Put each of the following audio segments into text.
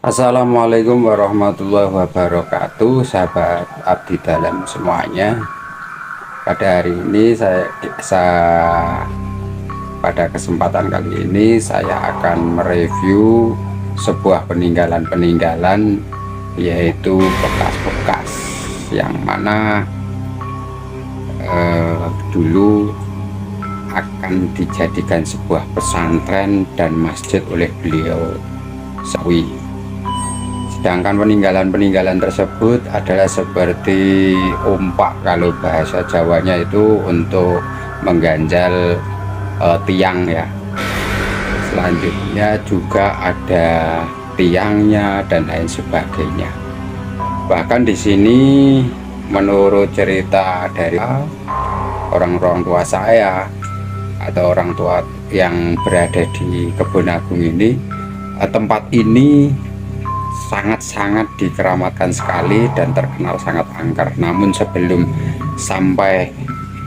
Assalamualaikum warahmatullahi wabarakatuh, sahabat abdi dalam semuanya. Pada hari ini pada kesempatan kali ini saya akan mereview sebuah peninggalan-peninggalan, yaitu bekas-bekas yang mana dulu akan dijadikan sebuah pesantren dan masjid oleh beliau Sawi. Sedangkan peninggalan-peninggalan tersebut adalah seperti umpak, kalau bahasa Jawanya itu untuk mengganjal tiang ya. Selanjutnya juga ada tiangnya dan lain sebagainya. Bahkan di sini menurut cerita dari orang-orang tua saya atau orang tua yang berada di Kebun Agung ini, tempat ini sangat-sangat dikeramatkan sekali dan terkenal sangat angker. Namun sebelum sampai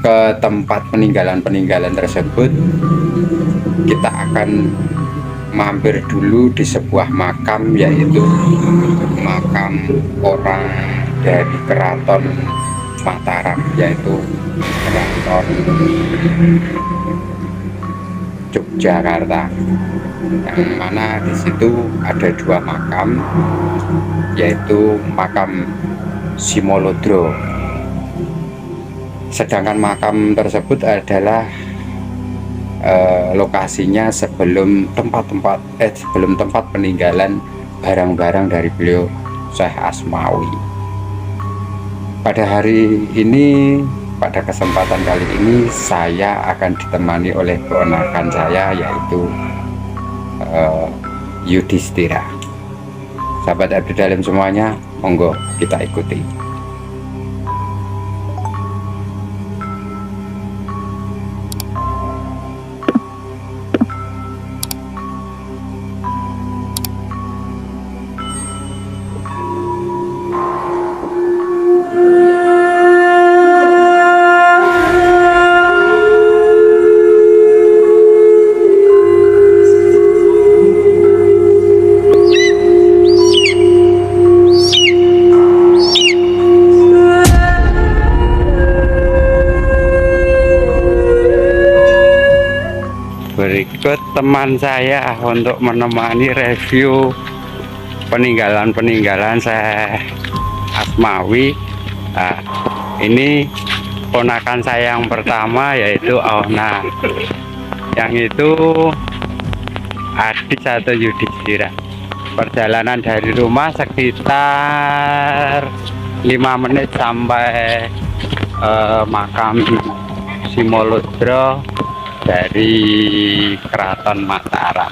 ke tempat peninggalan-peninggalan tersebut, kita akan mampir dulu di sebuah makam, yaitu makam orang dari Keraton Mataram, yaitu Keraton Yogyakarta, yang mana di situ ada dua makam, yaitu makam Simolodro. Sedangkan makam tersebut adalah lokasinya sebelum tempat peninggalan barang-barang dari beliau Syekh Asmawi. Pada hari ini, pada kesempatan kali ini, saya akan ditemani oleh keponakan saya, yaitu Yudhistira. Sahabat abdi dalam semuanya, monggo kita ikuti. Berikut teman saya untuk menemani review peninggalan-peninggalan Syekh Asmawi. Nah, ini ponakan saya yang pertama, yaitu Auna, yang itu adik satu Yudhistira. Perjalanan dari rumah sekitar 5 menit sampai makam Simolodro dari Keraton Mataram.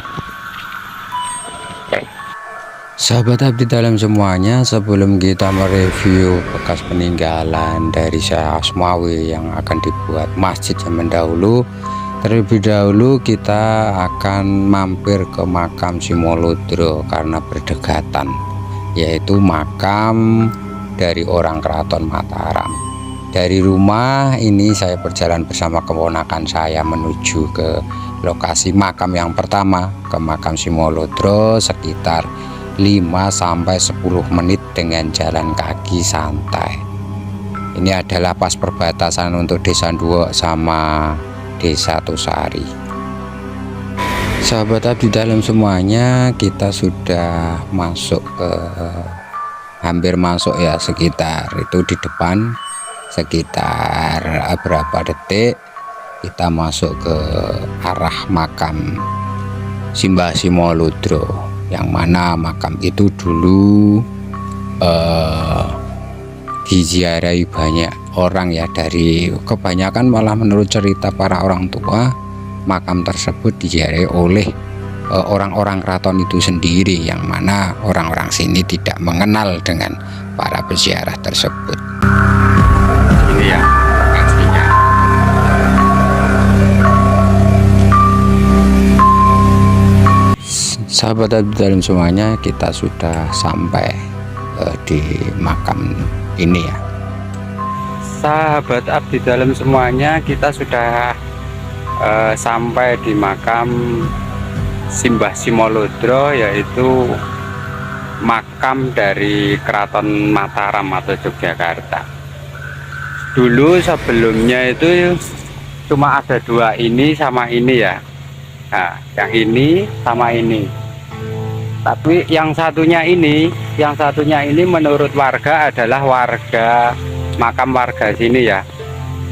Sahabat abdi dalam semuanya, sebelum kita mereview bekas peninggalan dari Syekh Asmawi yang akan dibuat masjid zaman dahulu, terlebih dahulu kita akan mampir ke makam Simolodro karena berdekatan, yaitu makam dari orang Keraton Mataram. Dari rumah ini saya berjalan bersama keponakan saya menuju ke lokasi makam yang pertama, ke makam Simolodro, sekitar 5-10 menit dengan jalan kaki santai. Ini adalah pas perbatasan untuk Desa Nduwek sama Desa Tosari. Sahabat abdi dalam semuanya, kita sudah masuk hampir masuk ya, sekitar itu di depan sekitar berapa detik kita masuk ke arah makam Simbah Simolodro, yang mana makam itu dulu diziarahi banyak orang ya, dari kebanyakan malah menurut cerita para orang tua, makam tersebut diziarahi oleh orang-orang keraton itu sendiri, yang mana orang-orang sini tidak mengenal dengan para peziarah tersebut. Ini ya pastinya. Sahabat abdi dalam semuanya, kita sudah sampai di makam ini ya. Sahabat abdi dalam semuanya, kita sudah sampai di makam Simbah Simolodro, yaitu makam dari Keraton Mataram atau Yogyakarta. Dulu sebelumnya itu cuma ada dua, ini sama ini ya. Nah, yang ini sama ini. Tapi yang satunya ini menurut warga adalah warga, makam warga sini ya.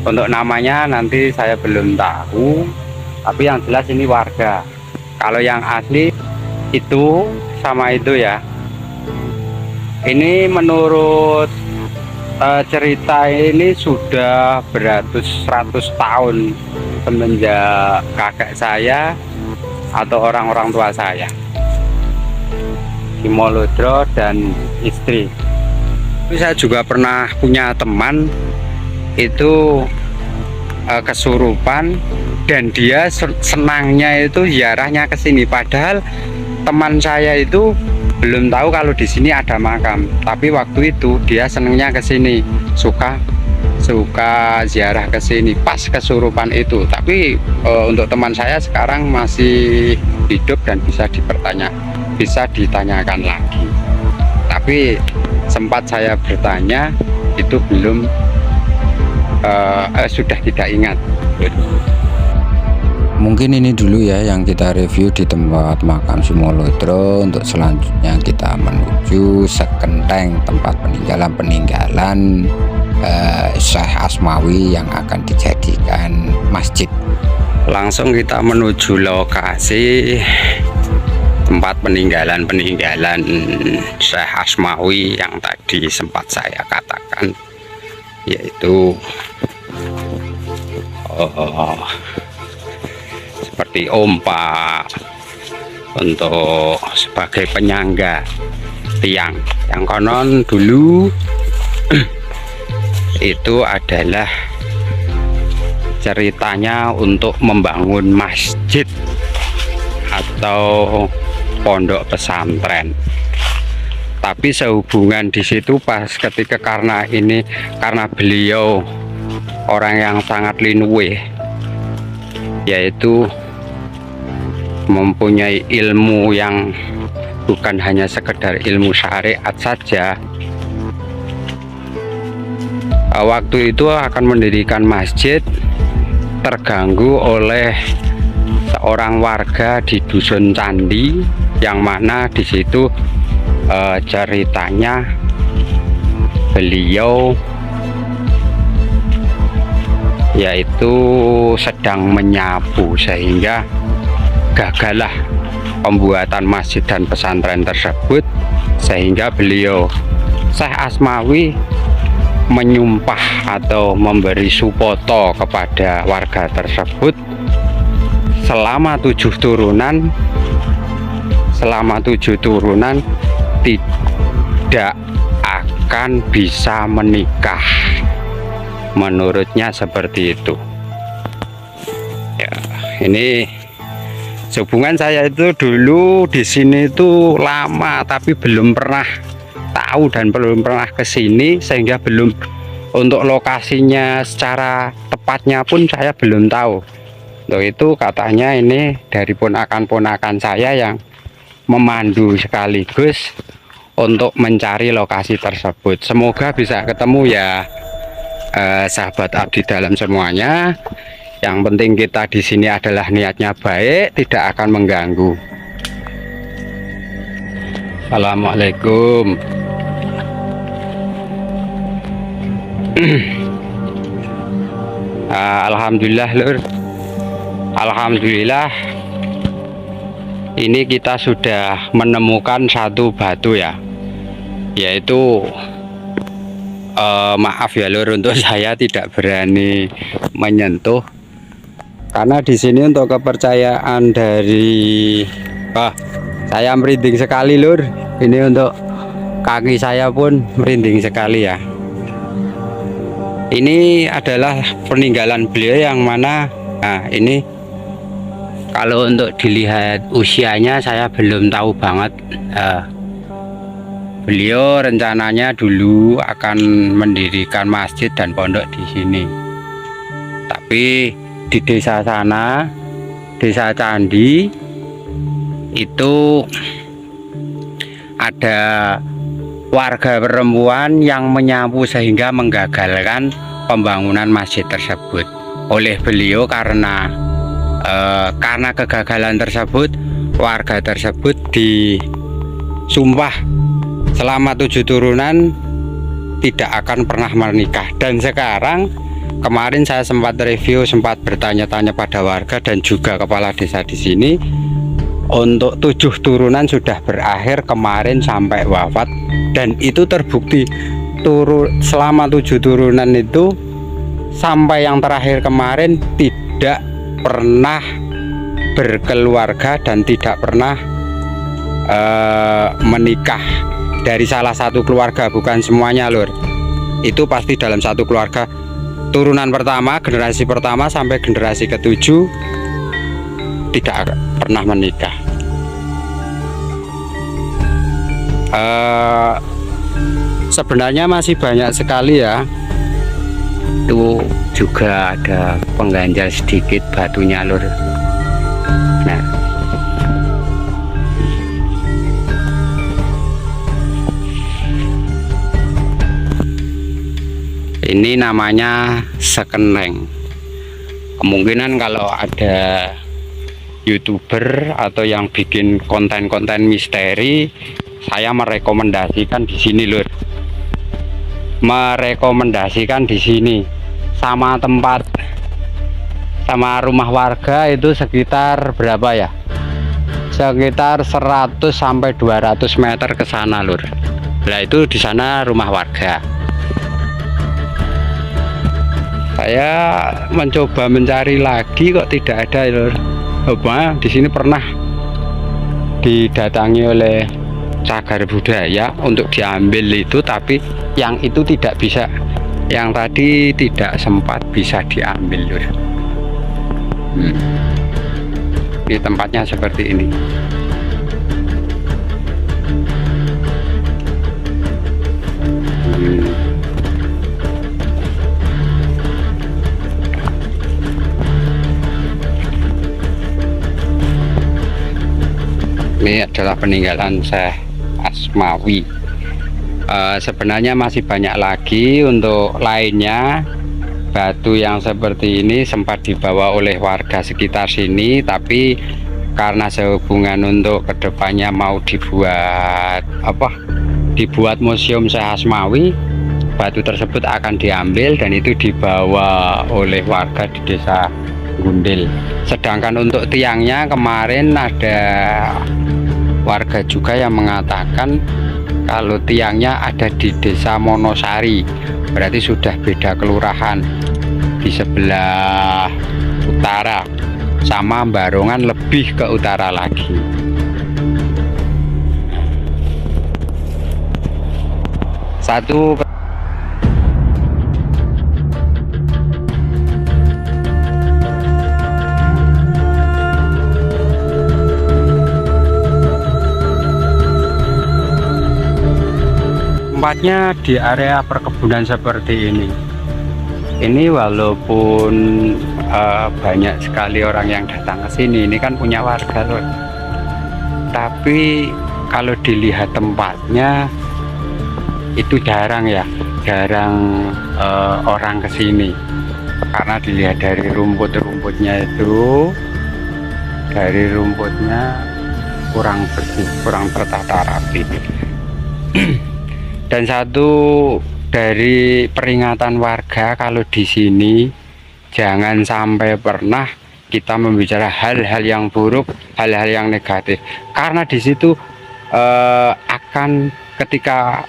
Untuk namanya nanti saya belum tahu, tapi yang jelas ini warga. Kalau yang asli itu sama itu ya. Ini menurut cerita ini sudah beratus-ratus tahun semenjak kakek saya atau orang-orang tua saya, Simolodro dan istri. Saya juga pernah punya teman itu kesurupan, dan dia senangnya itu ziarahnya ke sini. Padahal teman saya itu belum tahu kalau di sini ada makam, tapi waktu itu dia senangnya ke sini, suka ziarah ke sini pas kesurupan itu. Tapi untuk teman saya sekarang masih hidup dan bisa ditanyakan lagi. Tapi sempat saya bertanya, itu belum sudah tidak ingat. Mungkin ini dulu ya yang kita review di tempat makam Simolodro. Untuk selanjutnya kita menuju sekenteng tempat peninggalan Syekh Asmawi yang akan dijadikan masjid. Langsung kita menuju lokasi tempat peninggalan Syekh Asmawi yang tadi sempat saya katakan, yaitu seperti ompa untuk sebagai penyangga tiang. Yang konon dulu itu adalah ceritanya untuk membangun masjid atau pondok pesantren. Tapi sehubungan di situ pas ketika karena beliau orang yang sangat linwe, yaitu mempunyai ilmu yang bukan hanya sekedar ilmu syariat saja. Waktu itu akan mendirikan masjid, terganggu oleh seorang warga di dusun Candi, yang mana di situ ceritanya beliau yaitu sedang menyapu, sehingga gagallah pembuatan masjid dan pesantren tersebut, sehingga beliau Syekh Asmawi menyumpah atau memberi supoto kepada warga tersebut selama 7 turunan tidak akan bisa menikah. Menurutnya seperti itu ya. Ini hubungan saya itu dulu di sini itu lama, tapi belum pernah tahu dan belum pernah ke sini, sehingga belum untuk lokasinya secara tepatnya pun saya belum tahu. Untuk itu katanya ini dari ponakan-ponakan saya yang memandu sekaligus untuk mencari lokasi tersebut. Semoga bisa ketemu ya, sahabat abdi dalam semuanya. Yang penting kita di sini adalah niatnya baik, tidak akan mengganggu. Assalamualaikum. Alhamdulillah lur, alhamdulillah ini kita sudah menemukan satu batu ya, yaitu maaf ya lur, untuk saya tidak berani menyentuh karena di sini untuk kepercayaan dari saya merinding sekali lur. Ini untuk kaki saya pun merinding sekali ya. Ini adalah peninggalan beliau yang mana, nah ini kalau untuk dilihat usianya saya belum tahu banget. Beliau rencananya dulu akan mendirikan masjid dan pondok di sini, tapi di desa sana, desa Candi itu ada warga perempuan yang menyapu sehingga menggagalkan pembangunan masjid tersebut. Oleh beliau karena kegagalan tersebut, warga tersebut disumpah selama 7 turunan tidak akan pernah menikah. Dan sekarang kemarin saya sempat review, sempat bertanya-tanya pada warga dan juga kepala desa di sini, untuk 7 turunan sudah berakhir kemarin sampai wafat, dan itu terbukti selama 7 turunan itu sampai yang terakhir kemarin tidak pernah berkeluarga dan tidak pernah menikah. Dari salah satu keluarga, bukan semuanya lur, itu pasti dalam satu keluarga. Turunan pertama, generasi pertama sampai generasi ke-7 tidak pernah menikah. Sebenarnya masih banyak sekali ya. Itu juga ada pengganjal sedikit batunya lur. Nah, ini namanya sekeneng. Kemungkinan kalau ada YouTuber atau yang bikin konten-konten misteri, saya merekomendasikan di sini lur. Merekomendasikan di sini sama tempat, sama rumah warga itu sekitar berapa ya? Sekitar 100 sampai 200 meter ke sana lur. Nah, itu di sana rumah warga. Saya mencoba mencari lagi kok tidak ada lur. Di sini pernah didatangi oleh cagar budaya untuk diambil itu, tapi yang itu tidak bisa, yang tadi tidak sempat bisa diambil lur. Ini tempatnya seperti ini. Ini adalah peninggalan Syekh Asmawi. Sebenarnya masih banyak lagi untuk lainnya. Batu yang seperti ini sempat dibawa oleh warga sekitar sini, tapi karena sehubungan untuk kedepannya mau dibuat museum Syekh Asmawi, batu tersebut akan diambil dan itu dibawa oleh warga di desa Gundil. Sedangkan untuk tiangnya, kemarin ada warga juga yang mengatakan kalau tiangnya ada di desa Monosari, berarti sudah beda kelurahan, di sebelah utara, sama Barongan lebih ke utara lagi. Satu tempatnya di area perkebunan seperti ini. Ini walaupun banyak sekali orang yang datang ke sini, ini kan punya warga loh. Tapi kalau dilihat tempatnya itu jarang ya, jarang orang ke sini. Karena dilihat dari rumput-rumputnya itu, dari rumputnya kurang bersih, kurang tertata rapi. Dan satu dari peringatan warga, kalau di sini jangan sampai pernah kita membicarakan hal-hal yang buruk, hal-hal yang negatif, karena di situ akan, ketika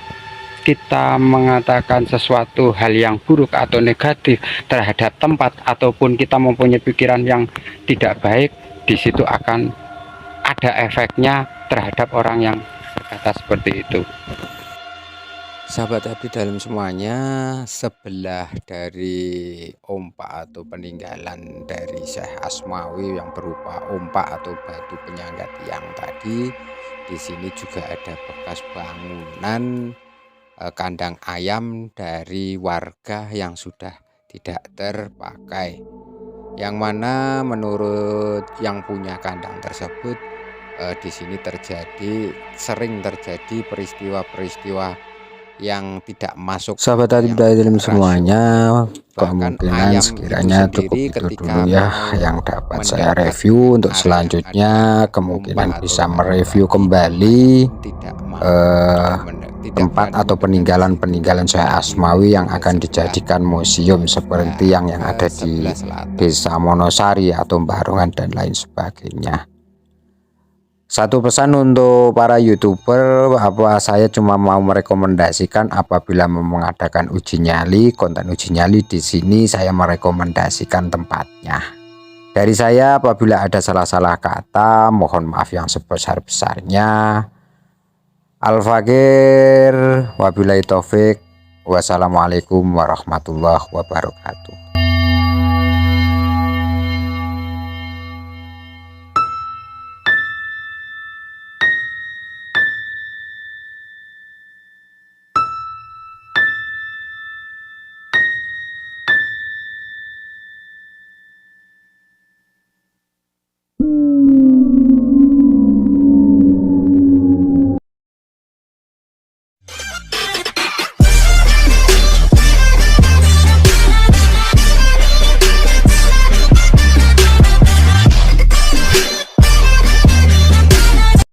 kita mengatakan sesuatu hal yang buruk atau negatif terhadap tempat, ataupun kita mempunyai pikiran yang tidak baik, di situ akan ada efeknya terhadap orang yang berkata seperti itu. Sahabat abdi dalam semuanya, sebelah dari ompak atau peninggalan dari Syekh Asmawi yang berupa ompak atau batu penyangga tiang tadi, di sini juga ada bekas bangunan kandang ayam dari warga yang sudah tidak terpakai, yang mana menurut yang punya kandang tersebut di sini sering terjadi peristiwa-peristiwa yang tidak masuk Sahabat yang Dalam semuanya, bahkan kemungkinan ayam sekiranya itu cukup sendiri itu ketika dulu ya mau yang dapat saya mendapat review. Untuk area selanjutnya ada kemungkinan tumpah atau bisa banyak mereview babi, kembali ayam tidak mau tidak tempat berani atau mendekat di situ, peninggalan Syekh apalagi Asmawi yang ke akan sebelah dijadikan museum seperti yang ada di sebelah selatan. Desa Monosari atau Barongan dan lain sebagainya. Satu pesan untuk para YouTuber, saya cuma mau merekomendasikan apabila mau mengadakan uji nyali, konten uji nyali di sini saya merekomendasikan tempatnya. Dari saya apabila ada salah-salah kata, mohon maaf yang sebesar-besarnya. Al-Fakir, wabillahi taufik, wassalamualaikum warahmatullahi wabarakatuh.